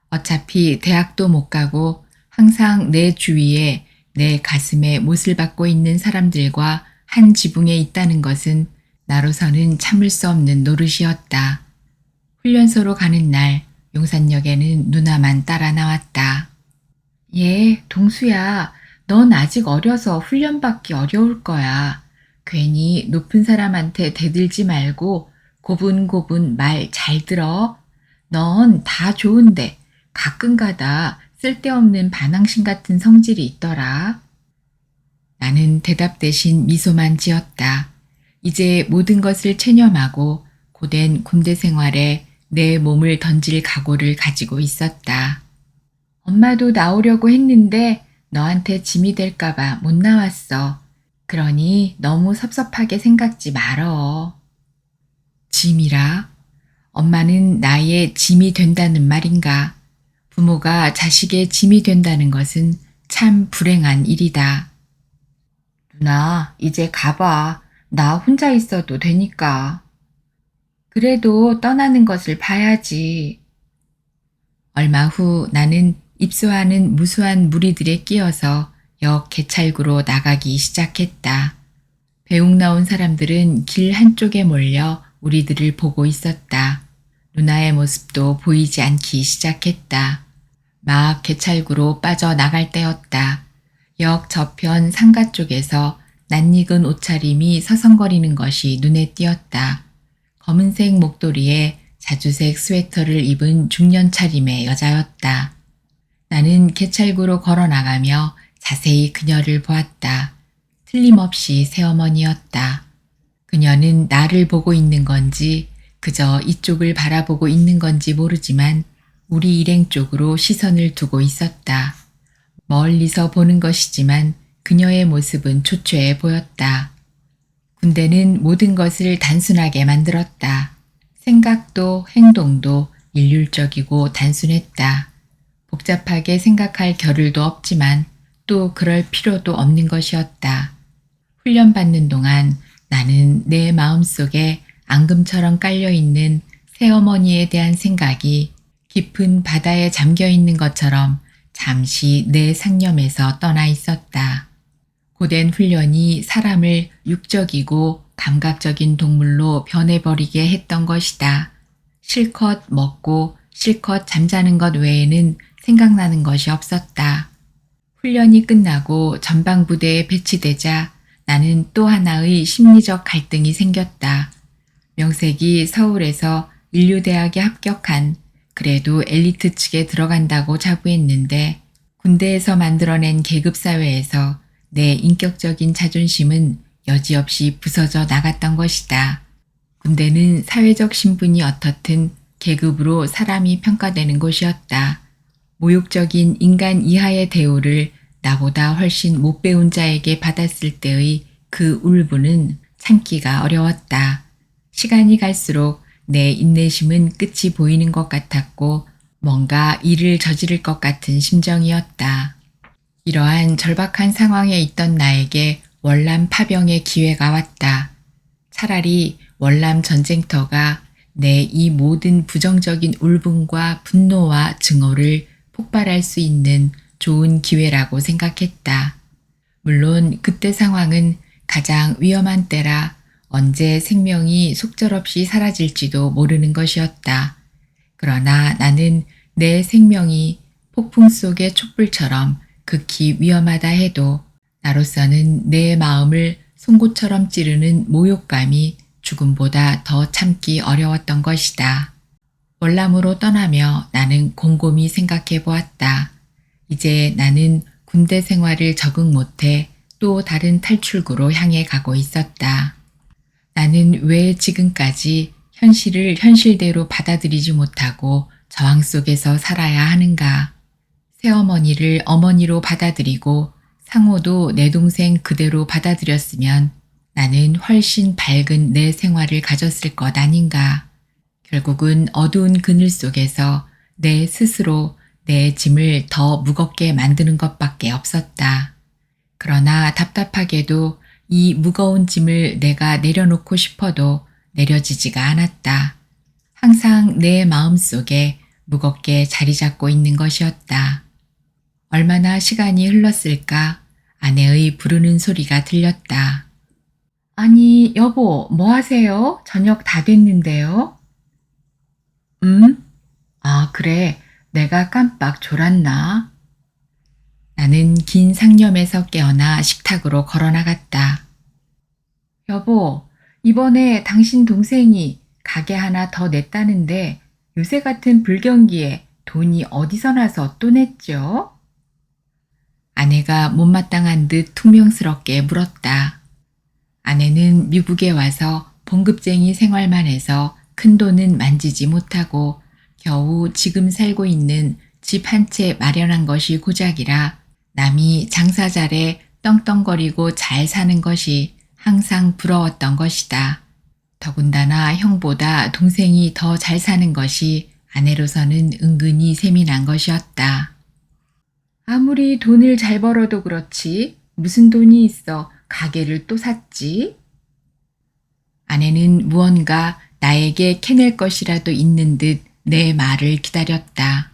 어차피 대학도 못 가고 항상 내 주위에 내 가슴에 못을 박고 있는 사람들과 한 지붕에 있다는 것은 나로서는 참을 수 없는 노릇이었다. 훈련소로 가는 날 용산역에는 누나만 따라 나왔다. 예, 동수야, 넌 아직 어려서 훈련받기 어려울 거야. 괜히 높은 사람한테 대들지 말고 고분고분 말 잘 들어. 넌 다 좋은데 가끔가다 쓸데없는 반항심 같은 성질이 있더라. 나는 대답 대신 미소만 지었다. 이제 모든 것을 체념하고 고된 군대 생활에 내 몸을 던질 각오를 가지고 있었다. 엄마도 나오려고 했는데 너한테 짐이 될까봐 못 나왔어. 그러니 너무 섭섭하게 생각지 말어. 짐이라? 엄마는 나의 짐이 된다는 말인가? 부모가 자식의 짐이 된다는 것은 참 불행한 일이다. 누나, 이제 가봐. 나 혼자 있어도 되니까. 그래도 떠나는 것을 봐야지. 얼마 후 나는 입소하는 무수한 무리들에 끼어서 역 개찰구로 나가기 시작했다. 배웅 나온 사람들은 길 한쪽에 몰려 우리들을 보고 있었다. 누나의 모습도 보이지 않기 시작했다. 막 개찰구로 빠져나갈 때였다. 역 저편 상가 쪽에서 낯익은 옷차림이 서성거리는 것이 눈에 띄었다. 검은색 목도리에 자주색 스웨터를 입은 중년 차림의 여자였다. 나는 개찰구로 걸어나가며 자세히 그녀를 보았다. 틀림없이 새어머니였다. 그녀는 나를 보고 있는 건지 그저 이쪽을 바라보고 있는 건지 모르지만 우리 일행 쪽으로 시선을 두고 있었다. 멀리서 보는 것이지만 그녀의 모습은 초췌해 보였다. 군대는 모든 것을 단순하게 만들었다. 생각도 행동도 일률적이고 단순했다. 복잡하게 생각할 겨를도 없지만 또 그럴 필요도 없는 것이었다. 훈련받는 동안 나는 내 마음속에 앙금처럼 깔려있는 새어머니에 대한 생각이 깊은 바다에 잠겨있는 것처럼 잠시 내 상념에서 떠나 있었다. 고된 훈련이 사람을 육적이고 감각적인 동물로 변해버리게 했던 것이다. 실컷 먹고 실컷 잠자는 것 외에는 생각나는 것이 없었다. 훈련이 끝나고 전방부대에 배치되자 나는 또 하나의 심리적 갈등이 생겼다. 명색이 서울에서 인류대학에 합격한 그래도 엘리트 측에 들어간다고 자부했는데 군대에서 만들어낸 계급사회에서 내 인격적인 자존심은 여지없이 부서져 나갔던 것이다. 군대는 사회적 신분이 어떻든 계급으로 사람이 평가되는 곳이었다. 모욕적인 인간 이하의 대우를 나보다 훨씬 못 배운 자에게 받았을 때의 그 울분은 참기가 어려웠다. 시간이 갈수록 내 인내심은 끝이 보이는 것 같았고 뭔가 일을 저지를 것 같은 심정이었다. 이러한 절박한 상황에 있던 나에게 월남 파병의 기회가 왔다. 차라리 월남 전쟁터가 내 이 모든 부정적인 울분과 분노와 증오를 폭발할 수 있는 좋은 기회라고 생각했다. 물론 그때 상황은 가장 위험한 때라 언제 생명이 속절없이 사라질지도 모르는 것이었다. 그러나 나는 내 생명이 폭풍 속의 촛불처럼 극히 위험하다 해도 나로서는 내 마음을 송곳처럼 찌르는 모욕감이 죽음보다 더 참기 어려웠던 것이다. 월남으로 떠나며 나는 곰곰이 생각해 보았다. 이제 나는 군대 생활을 적응 못해 또 다른 탈출구로 향해 가고 있었다. 나는 왜 지금까지 현실을 현실대로 받아들이지 못하고 저항 속에서 살아야 하는가? 새어머니를 어머니로 받아들이고 상호도 내 동생 그대로 받아들였으면 나는 훨씬 밝은 내 생활을 가졌을 것 아닌가. 결국은 어두운 그늘 속에서 내 스스로 내 짐을 더 무겁게 만드는 것밖에 없었다. 그러나 답답하게도 이 무거운 짐을 내가 내려놓고 싶어도 내려지지가 않았다. 항상 내 마음속에 무겁게 자리 잡고 있는 것이었다. 얼마나 시간이 흘렀을까? 아내의 부르는 소리가 들렸다. 아니, 여보, 뭐 하세요? 저녁 다 됐는데요? 아, 그래. 내가 깜빡 졸았나? 나는 긴 상념에서 깨어나 식탁으로 걸어나갔다. 여보, 이번에 당신 동생이 가게 하나 더 냈다는데 요새 같은 불경기에 돈이 어디서 나서 또 냈죠? 아내가 못마땅한 듯 퉁명스럽게 물었다. 아내는 미국에 와서 봉급쟁이 생활만 해서 큰 돈은 만지지 못하고 겨우 지금 살고 있는 집 한 채 마련한 것이 고작이라 남이 장사 잘해 떵떵거리고 잘 사는 것이 항상 부러웠던 것이다. 더군다나 형보다 동생이 더 잘 사는 것이 아내로서는 은근히 세민한 것이었다. 아무리 돈을 잘 벌어도 그렇지 무슨 돈이 있어 가게를 또 샀지? 아내는 무언가 나에게 캐낼 것이라도 있는 듯 내 말을 기다렸다.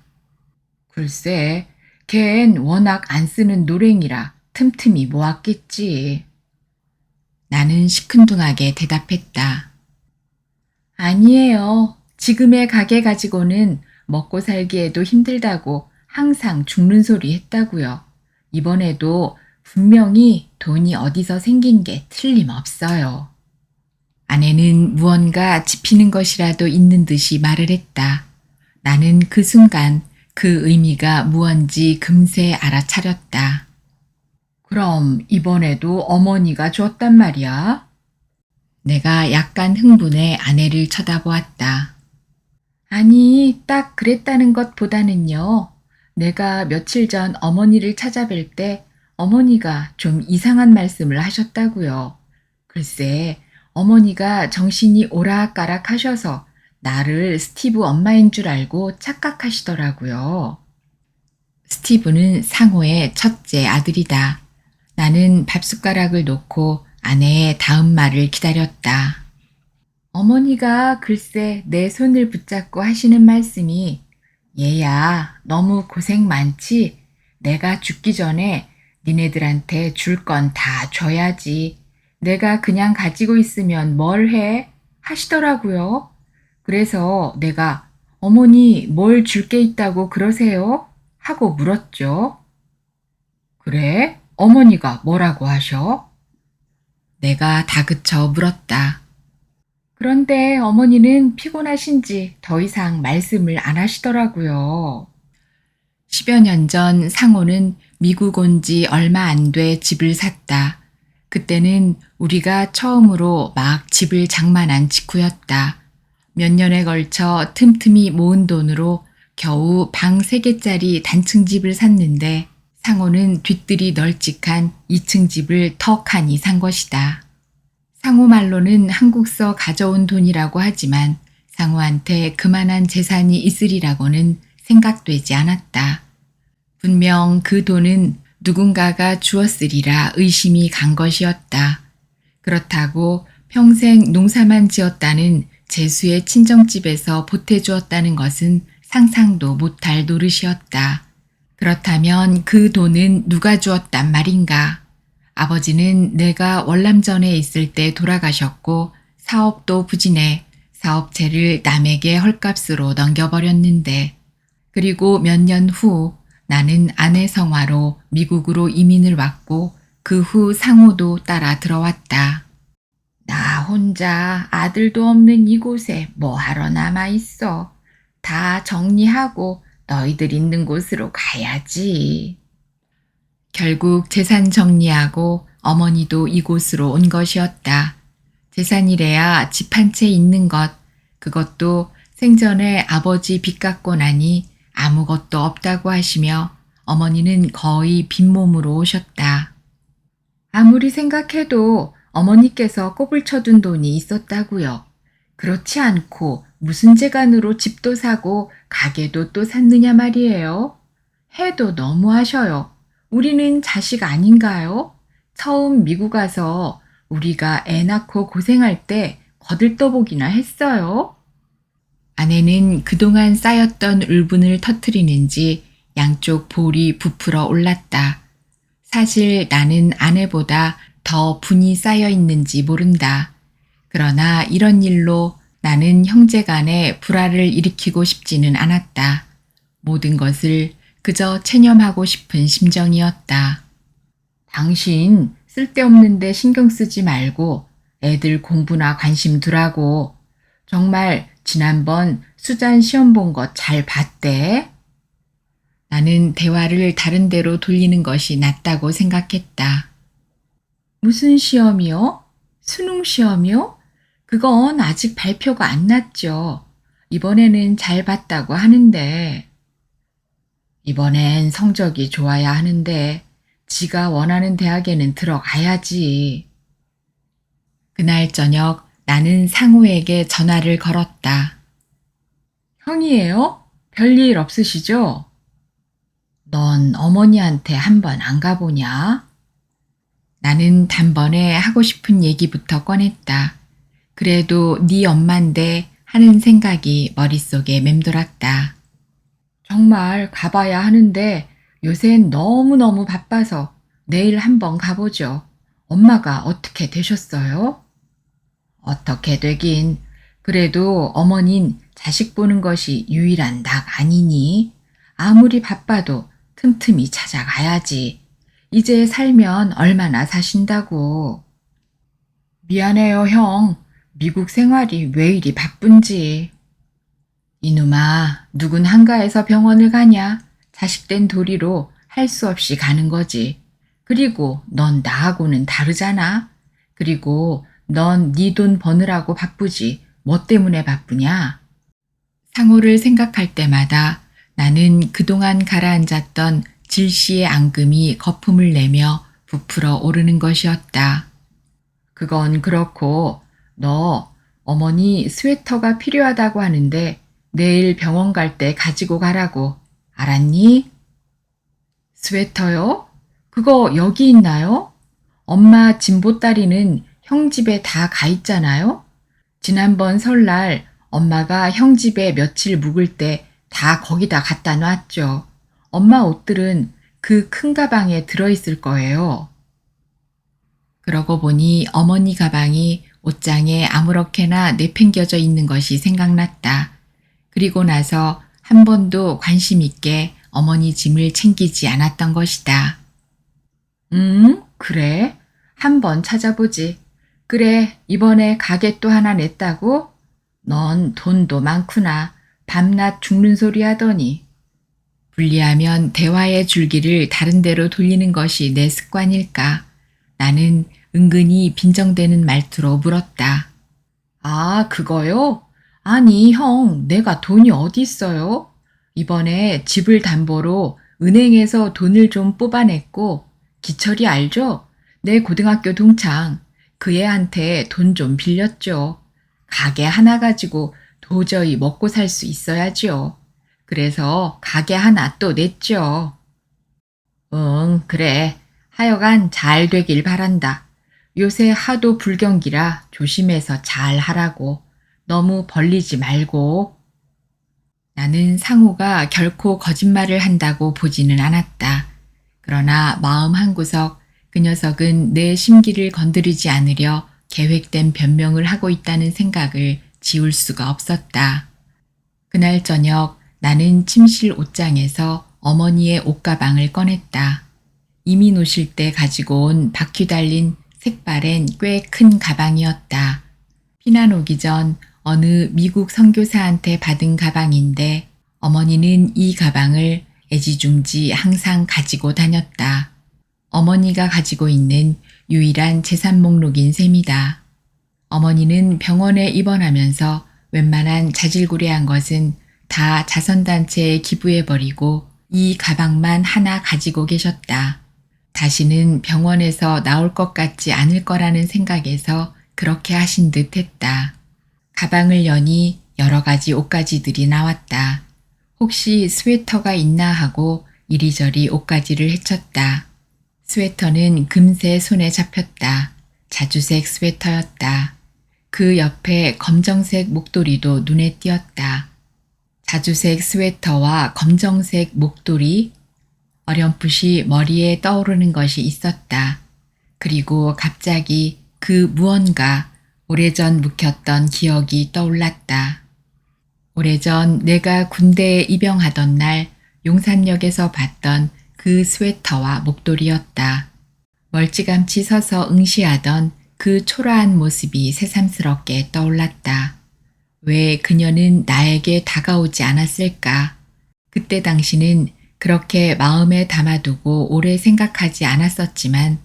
글쎄, 걘 워낙 안 쓰는 노랭이라 틈틈이 모았겠지. 나는 시큰둥하게 대답했다. 아니에요. 지금의 가게 가지고는 먹고 살기에도 힘들다고 항상 죽는 소리 했다고요. 이번에도 분명히 돈이 어디서 생긴 게 틀림없어요. 아내는 무언가 짚히는 것이라도 있는 듯이 말을 했다. 나는 그 순간 그 의미가 무언지 금세 알아차렸다. 그럼 이번에도 어머니가 줬단 말이야? 내가 약간 흥분해 아내를 쳐다보았다. 아니, 딱 그랬다는 것보다는요. 내가 며칠 전 어머니를 찾아뵐 때 어머니가 좀 이상한 말씀을 하셨다고요. 글쎄, 어머니가 정신이 오락가락 하셔서 나를 스티브 엄마인 줄 알고 착각하시더라고요. 스티브는 상호의 첫째 아들이다. 나는 밥숟가락을 놓고 아내의 다음 말을 기다렸다. 어머니가 글쎄 내 손을 붙잡고 하시는 말씀이 얘야, 너무 고생 많지? 내가 죽기 전에 니네들한테 줄 건 다 줘야지. 내가 그냥 가지고 있으면 뭘 해? 하시더라고요. 그래서 내가 어머니 뭘 줄 게 있다고 그러세요? 하고 물었죠. 그래? 어머니가 뭐라고 하셔? 내가 다그쳐 물었다. 그런데 어머니는 피곤하신지 더 이상 말씀을 안 하시더라고요. 10여 년 전 상호는 미국 온 지 얼마 안 돼 집을 샀다. 그때는 우리가 처음으로 막 집을 장만한 직후였다. 몇 년에 걸쳐 틈틈이 모은 돈으로 겨우 방 3개짜리 단층 집을 샀는데 상호는 뒷뜰이 널찍한 2층 집을 턱하니 산 것이다. 상호 말로는 한국서 가져온 돈이라고 하지만 상호한테 그만한 재산이 있으리라고는 생각되지 않았다. 분명 그 돈은 누군가가 주었으리라 의심이 간 것이었다. 그렇다고 평생 농사만 지었다는 재수의 친정집에서 보태주었다는 것은 상상도 못할 노릇이었다. 그렇다면 그 돈은 누가 주었단 말인가? 아버지는 내가 월남전에 있을 때 돌아가셨고 사업도 부진해 사업체를 남에게 헐값으로 넘겨버렸는데 그리고 몇 년 후 나는 아내 성화로 미국으로 이민을 왔고 그 후 상호도 따라 들어왔다. 나 혼자 아들도 없는 이곳에 뭐하러 남아있어. 다 정리하고 너희들 있는 곳으로 가야지. 결국 재산 정리하고 어머니도 이곳으로 온 것이었다. 재산이래야 집 한 채 있는 것, 그것도 생전에 아버지 빚 갚고 나니 아무것도 없다고 하시며 어머니는 거의 빈몸으로 오셨다. 아무리 생각해도 어머니께서 꼽을 쳐둔 돈이 있었다고요. 그렇지 않고 무슨 재간으로 집도 사고 가게도 또 샀느냐 말이에요. 해도 너무하셔요. 우리는 자식 아닌가요? 처음 미국 와서 우리가 애 낳고 고생할 때 거들떠보기나 했어요. 아내는 그동안 쌓였던 울분을 터트리는지 양쪽 볼이 부풀어 올랐다. 사실 나는 아내보다 더 분이 쌓여 있는지 모른다. 그러나 이런 일로 나는 형제간에 불화를 일으키고 싶지는 않았다. 모든 것을 그저 체념하고 싶은 심정이었다. 당신 쓸데없는데 신경 쓰지 말고 애들 공부나 관심 두라고. 정말 지난번 수잔 시험 본 거 잘 봤대? 나는 대화를 다른 데로 돌리는 것이 낫다고 생각했다. 무슨 시험이요? 수능 시험이요? 그건 아직 발표가 안 났죠. 이번에는 잘 봤다고 하는데. 이번엔 성적이 좋아야 하는데 지가 원하는 대학에는 들어가야지. 그날 저녁 나는 상우에게 전화를 걸었다. 형이에요? 별일 없으시죠? 넌 어머니한테 한 번 안 가보냐? 나는 단번에 하고 싶은 얘기부터 꺼냈다. 그래도 네 엄만데 하는 생각이 머릿속에 맴돌았다. 정말 가봐야 하는데 요샌 너무너무 바빠서 내일 한번 가보죠. 엄마가 어떻게 되셨어요? 어떻게 되긴. 그래도 어머닌 자식 보는 것이 유일한 낙 아니니? 아무리 바빠도 틈틈이 찾아가야지. 이제 살면 얼마나 사신다고. 미안해요, 형. 미국 생활이 왜 이리 바쁜지. 이놈아, 누군 한가해서 병원을 가냐? 자식된 도리로 할 수 없이 가는 거지. 그리고 넌 나하고는 다르잖아. 그리고 넌 네 돈 버느라고 바쁘지. 뭐 때문에 바쁘냐? 상호를 생각할 때마다 나는 그동안 가라앉았던 질시의 앙금이 거품을 내며 부풀어 오르는 것이었다. 그건 그렇고 너 어머니 스웨터가 필요하다고 하는데 내일 병원 갈 때 가지고 가라고. 알았니? 스웨터요? 그거 여기 있나요? 엄마 진보따리는 형 집에 다 가 있잖아요? 지난번 설날 엄마가 형 집에 며칠 묵을 때 다 거기다 갖다 놨죠. 엄마 옷들은 그 큰 가방에 들어있을 거예요. 그러고 보니 어머니 가방이 옷장에 아무렇게나 내팽겨져 있는 것이 생각났다. 그리고 나서 한 번도 관심 있게 어머니 짐을 챙기지 않았던 것이다. 그래? 한번 찾아보지. 그래, 이번에 가게 또 하나 냈다고? 넌 돈도 많구나. 밤낮 죽는 소리 하더니. 분리하면 대화의 줄기를 다른 데로 돌리는 것이 내 습관일까? 나는 은근히 빈정대는 말투로 물었다. 아, 그거요? 아니, 형, 내가 돈이 어디 있어요? 이번에 집을 담보로 은행에서 돈을 좀 뽑아냈고, 기철이 알죠? 내 고등학교 동창. 그 애한테 돈 좀 빌렸죠. 가게 하나 가지고 도저히 먹고 살 수 있어야지요. 그래서 가게 하나 또 냈죠. 응, 그래. 하여간 잘 되길 바란다. 요새 하도 불경기라 조심해서 잘 하라고. 너무 벌리지 말고. 나는 상우가 결코 거짓말을 한다고 보지는 않았다. 그러나 마음 한구석 그 녀석은 내 심기를 건드리지 않으려 계획된 변명을 하고 있다는 생각을 지울 수가 없었다. 그날 저녁 나는 침실 옷장에서 어머니의 옷가방을 꺼냈다. 이미 노실 때 가지고 온 바퀴 달린 색바랜 꽤 큰 가방이었다. 피난 오기 전 어느 미국 선교사한테 받은 가방인데 어머니는 이 가방을 애지중지 항상 가지고 다녔다. 어머니가 가지고 있는 유일한 재산 목록인 셈이다. 어머니는 병원에 입원하면서 웬만한 자질구레한 것은 다 자선단체에 기부해버리고 이 가방만 하나 가지고 계셨다. 다시는 병원에서 나올 것 같지 않을 거라는 생각에서 그렇게 하신 듯 했다. 가방을 여니 여러 가지 옷가지들이 나왔다. 혹시 스웨터가 있나 하고 이리저리 옷가지를 헤쳤다. 스웨터는 금세 손에 잡혔다. 자주색 스웨터였다. 그 옆에 검정색 목도리도 눈에 띄었다. 자주색 스웨터와 검정색 목도리, 어렴풋이 머리에 떠오르는 것이 있었다. 그리고 갑자기 그 무언가 오래전 묵혔던 기억이 떠올랐다. 오래전 내가 군대에 입영하던 날 용산역에서 봤던 그 스웨터와 목도리였다. 멀찌감치 서서 응시하던 그 초라한 모습이 새삼스럽게 떠올랐다. 왜 그녀는 나에게 다가오지 않았을까? 그때 당시는 그렇게 마음에 담아두고 오래 생각하지 않았었지만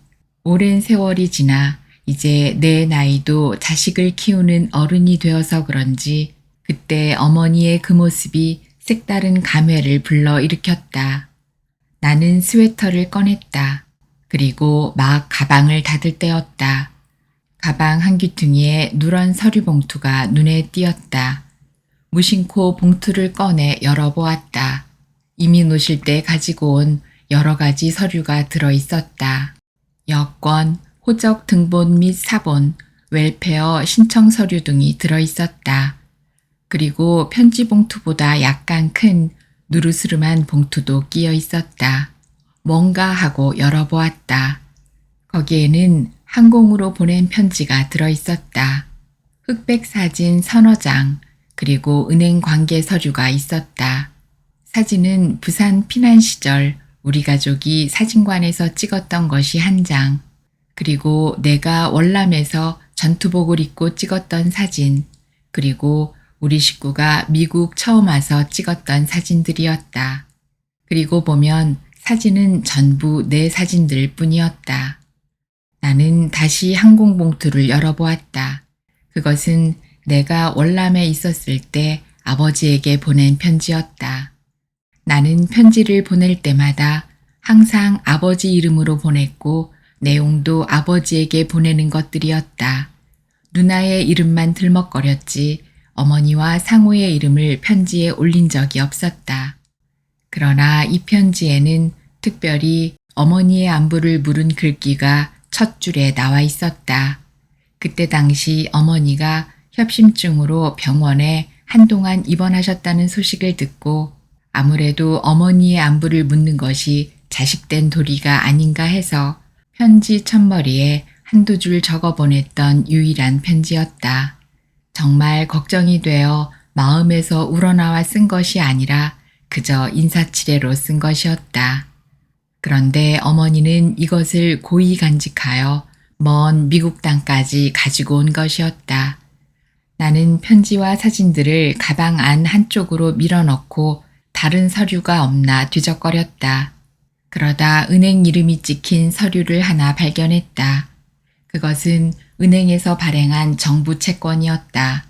오랜 세월이 지나 이제 내 나이도 자식을 키우는 어른이 되어서 그런지 그때 어머니의 그 모습이 색다른 감회를 불러일으켰다. 나는 스웨터를 꺼냈다. 그리고 막 가방을 닫을 때였다. 가방 한 귀퉁이에 누런 서류 봉투가 눈에 띄었다. 무심코 봉투를 꺼내 열어보았다. 이미 노실 때 가지고 온 여러 가지 서류가 들어있었다. 여권, 호적 등본 및 사본, 웰페어 신청 서류 등이 들어있었다. 그리고 편지 봉투보다 약간 큰 누르스름한 봉투도 끼어 있었다. 뭔가 하고 열어보았다. 거기에는 항공으로 보낸 편지가 들어있었다. 흑백 사진 서너 장, 그리고 은행 관계 서류가 있었다. 사진은 부산 피난 시절 우리 가족이 사진관에서 찍었던 것이 한 장, 그리고 내가 월남에서 전투복을 입고 찍었던 사진, 그리고 우리 식구가 미국 처음 와서 찍었던 사진들이었다. 그리고 보면 사진은 전부 내 사진들 뿐이었다. 나는 다시 항공봉투를 열어보았다. 그것은 내가 월남에 있었을 때 아버지에게 보낸 편지였다. 나는 편지를 보낼 때마다 항상 아버지 이름으로 보냈고 내용도 아버지에게 보내는 것들이었다. 누나의 이름만 들먹거렸지 어머니와 상호의 이름을 편지에 올린 적이 없었다. 그러나 이 편지에는 특별히 어머니의 안부를 물은 글귀가 첫 줄에 나와 있었다. 그때 당시 어머니가 협심증으로 병원에 한동안 입원하셨다는 소식을 듣고 아무래도 어머니의 안부를 묻는 것이 자식된 도리가 아닌가 해서 편지 첫머리에 한두 줄 적어 보냈던 유일한 편지였다. 정말 걱정이 되어 마음에서 우러나와 쓴 것이 아니라 그저 인사치레로 쓴 것이었다. 그런데 어머니는 이것을 고이 간직하여 먼 미국 땅까지 가지고 온 것이었다. 나는 편지와 사진들을 가방 안 한쪽으로 밀어넣고 다른 서류가 없나 뒤적거렸다. 그러다 은행 이름이 찍힌 서류를 하나 발견했다. 그것은 은행에서 발행한 정부 채권이었다.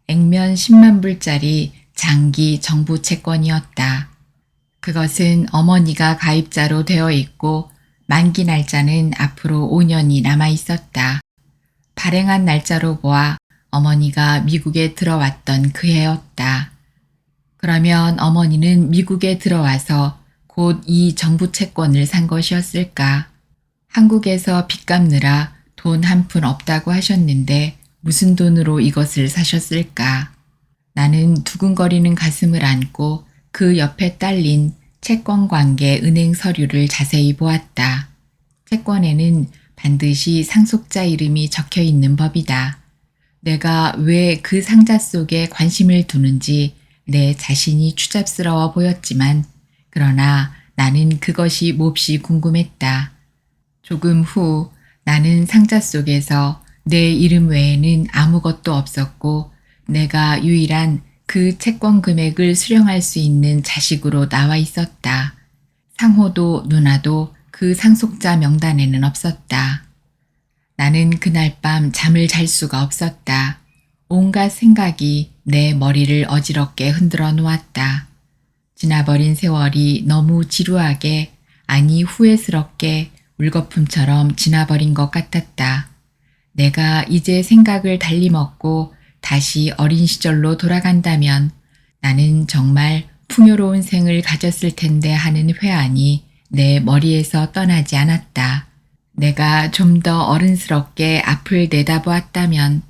액면 10만 불짜리 장기 정부 채권이었다. 그것은 어머니가 가입자로 되어 있고 만기 날짜는 앞으로 5년이 남아 있었다. 발행한 날짜로 보아 어머니가 미국에 들어왔던 그 해였다. 그러면 어머니는 미국에 들어와서 곧 이 정부 채권을 산 것이었을까? 한국에서 빚 갚느라 돈 한 푼 없다고 하셨는데 무슨 돈으로 이것을 사셨을까? 나는 두근거리는 가슴을 안고 그 옆에 딸린 채권 관계 은행 서류를 자세히 보았다. 채권에는 반드시 상속자 이름이 적혀 있는 법이다. 내가 왜 그 상자 속에 관심을 두는지 내 자신이 추잡스러워 보였지만 그러나 나는 그것이 몹시 궁금했다. 조금 후 나는 상자 속에서 내 이름 외에는 아무것도 없었고 내가 유일한 그 채권 금액을 수령할 수 있는 자식으로 나와 있었다. 상호도 누나도 그 상속자 명단에는 없었다. 나는 그날 밤 잠을 잘 수가 없었다. 온갖 생각이 내 머리를 어지럽게 흔들어 놓았다. 지나버린 세월이 너무 지루하게, 아니 후회스럽게 물거품처럼 지나버린 것 같았다. 내가 이제 생각을 달리 먹고 다시 어린 시절로 돌아간다면 나는 정말 풍요로운 생을 가졌을 텐데 하는 회한이 내 머리에서 떠나지 않았다. 내가 좀 더 어른스럽게 앞을 내다보았다면,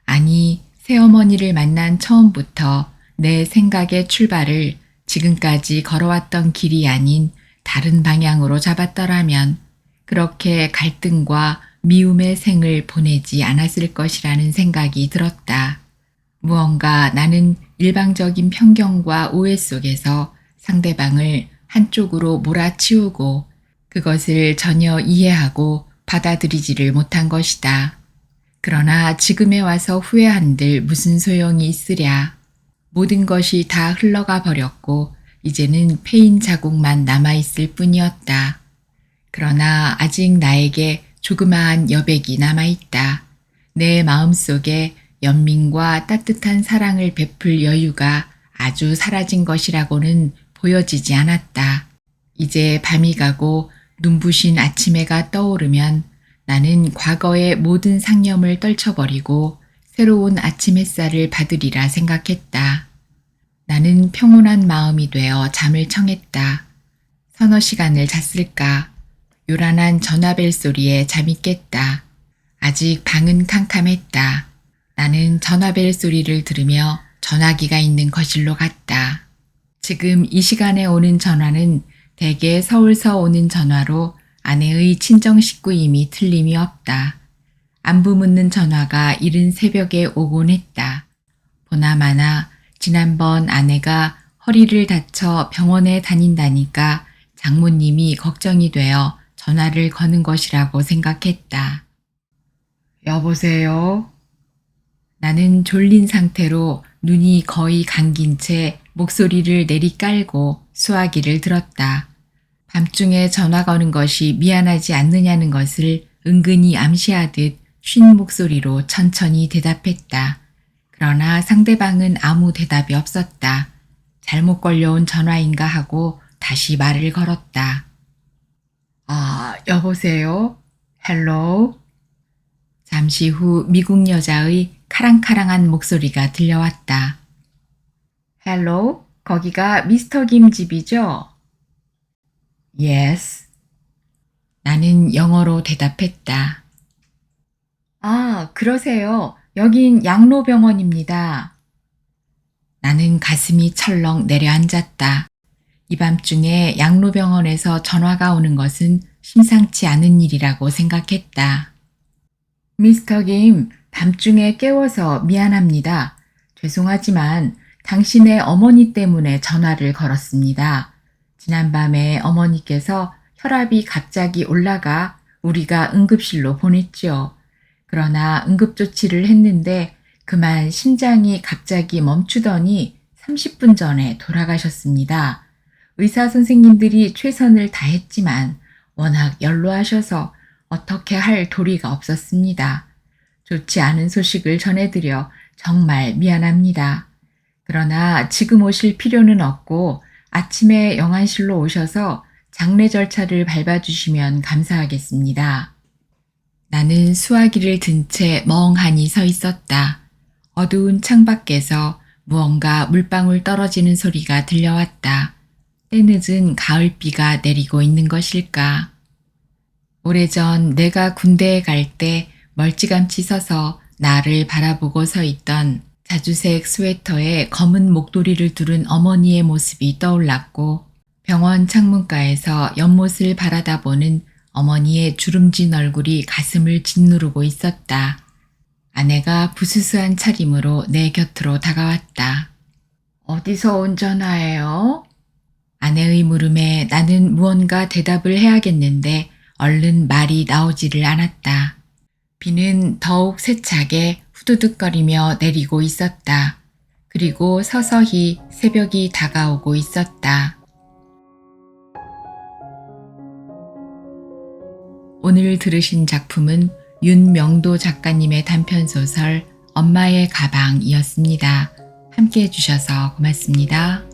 아니 새어머니를 만난 처음부터 내 생각의 출발을 지금까지 걸어왔던 길이 아닌 다른 방향으로 잡았더라면 그렇게 갈등과 미움의 생을 보내지 않았을 것이라는 생각이 들었다. 무언가 나는 일방적인 편견과 오해 속에서 상대방을 한쪽으로 몰아치우고 그것을 전혀 이해하고 받아들이지를 못한 것이다. 그러나 지금에 와서 후회한들 무슨 소용이 있으랴. 모든 것이 다 흘러가 버렸고 이제는 패인 자국만 남아있을 뿐이었다. 그러나 아직 나에게 조그마한 여백이 남아있다. 내 마음속에 연민과 따뜻한 사랑을 베풀 여유가 아주 사라진 것이라고는 보여지지 않았다. 이제 밤이 가고 눈부신 아침해가 떠오르면 나는 과거의 모든 상념을 떨쳐버리고 새로운 아침 햇살을 받으리라 생각했다. 나는 평온한 마음이 되어 잠을 청했다. 서너 시간을 잤을까? 요란한 전화벨 소리에 잠이 깼다. 아직 방은 캄캄했다. 나는 전화벨 소리를 들으며 전화기가 있는 거실로 갔다. 지금 이 시간에 오는 전화는 대개 서울서 오는 전화로 아내의 친정 식구임이 틀림이 없다. 안부 묻는 전화가 이른 새벽에 오곤 했다. 보나마나 지난번 아내가 허리를 다쳐 병원에 다닌다니까 장모님이 걱정이 되어 전화를 거는 것이라고 생각했다. 여보세요? 나는 졸린 상태로 눈이 거의 감긴 채 목소리를 내리깔고 수화기를 들었다. 밤중에 전화 거는 것이 미안하지 않느냐는 것을 은근히 암시하듯 쉰 목소리로 천천히 대답했다. 그러나 상대방은 아무 대답이 없었다. 잘못 걸려온 전화인가 하고 다시 말을 걸었다. 여보세요? 헬로우? 잠시 후 미국 여자의 카랑카랑한 목소리가 들려왔다. 헬로우? 거기가 미스터 김 집이죠? Yes. 나는 영어로 대답했다. 그러세요. 여긴 양로병원입니다. 나는 가슴이 철렁 내려앉았다. 이 밤중에 양로병원에서 전화가 오는 것은 심상치 않은 일이라고 생각했다. 미스터 김, 밤중에 깨워서 미안합니다. 죄송하지만 당신의 어머니 때문에 전화를 걸었습니다. 지난밤에 어머니께서 혈압이 갑자기 올라가 우리가 응급실로 보냈죠. 그러나 응급조치를 했는데 그만 심장이 갑자기 멈추더니 30분 전에 돌아가셨습니다. 의사 선생님들이 최선을 다했지만 워낙 연로하셔서 어떻게 할 도리가 없었습니다. 좋지 않은 소식을 전해드려 정말 미안합니다. 그러나 지금 오실 필요는 없고 아침에 영안실로 오셔서 장례 절차를 밟아주시면 감사하겠습니다. 나는 수화기를 든 채 멍하니 서 있었다. 어두운 창밖에서 무언가 물방울 떨어지는 소리가 들려왔다. 때늦은 가을비가 내리고 있는 것일까? 오래전 내가 군대에 갈 때 멀찌감치 서서 나를 바라보고 서 있던 자주색 스웨터에 검은 목도리를 두른 어머니의 모습이 떠올랐고 병원 창문가에서 연못을 바라다 보는 어머니의 주름진 얼굴이 가슴을 짓누르고 있었다. 아내가 부스스한 차림으로 내 곁으로 다가왔다. 어디서 온 전화예요? 아내의 물음에 나는 무언가 대답을 해야겠는데 얼른 말이 나오지를 않았다. 비는 더욱 세차게 후두둑거리며 내리고 있었다. 그리고 서서히 새벽이 다가오고 있었다. 오늘 들으신 작품은 윤명도 작가님의 단편소설 엄마의 가방이었습니다. 함께 해주셔서 고맙습니다.